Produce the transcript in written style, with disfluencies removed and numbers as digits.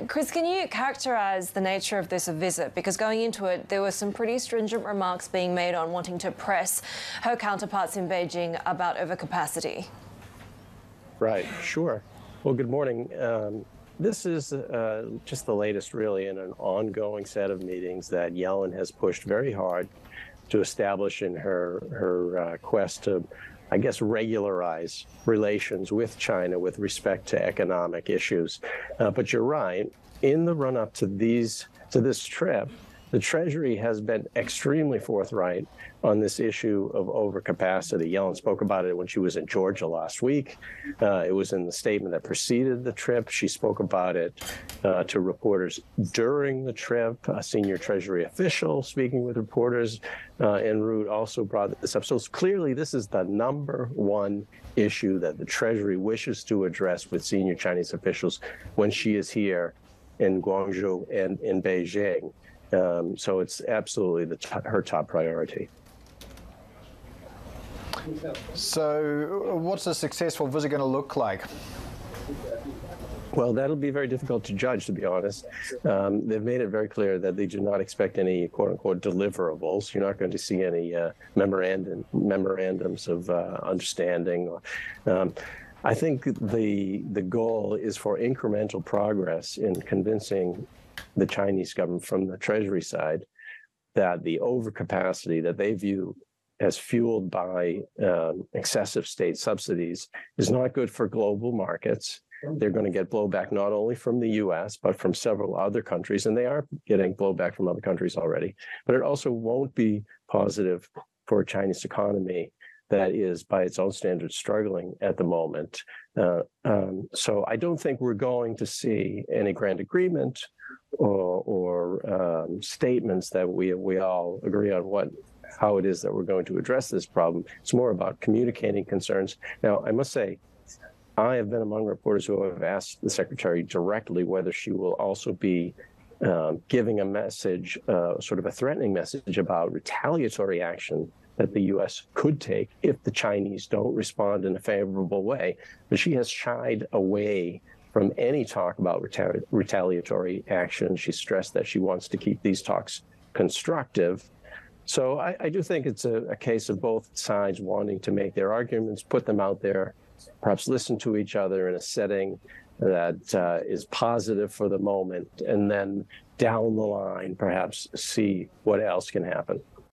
Chris, can you characterise the nature of this visit? Because going into it, there were some pretty stringent remarks being made on wanting to press her counterparts in Beijing about overcapacity. Right, sure. Well, good morning. This is just the latest, really, in an ongoing set of meetings that Yellen has pushed very hard to establish in her quest to, I guess, regularize relations with China with respect to economic issues. But you're right. In the run-up to this trip, the Treasury has been extremely forthright on this issue of overcapacity. Yellen spoke about it when she was in Georgia last week. It was in the statement that preceded the trip. She spoke about it to reporters during the trip. A senior Treasury official speaking with reporters en route also brought this up. So clearly this is the #1 issue that the Treasury wishes to address with senior Chinese officials when she is here in Guangzhou and in Beijing. So it's absolutely her top priority. So what's a successful visit going to look like? Well, that'll be very difficult to judge, to be honest. They've made it very clear that they do not expect any quote-unquote deliverables. You're not going to see any memorandums of understanding. I think the goal is for incremental progress in convincing the Chinese government from the Treasury side that the overcapacity that they view as fueled by excessive state subsidies is not good for global markets. They're going to get blowback not only from the U.S., but from several other countries, and they are getting blowback from other countries already. But it also won't be positive for a Chinese economy that is, by its own standards, struggling at the moment. So I don't think we're going to see any grand agreement or statements that we all agree on how it is that we're going to address this problem. It's more about communicating concerns. Now, I must say, I have been among reporters who have asked the Secretary directly whether she will also be giving a message, sort of a threatening message about retaliatory action that the U.S. could take if the Chinese don't respond in a favorable way. But she has shied away from any talk about retaliatory action. She stressed that she wants to keep these talks constructive. So I do think it's a case of both sides wanting to make their arguments, put them out there, perhaps listen to each other in a setting that is positive for the moment, and then down the line, perhaps see what else can happen.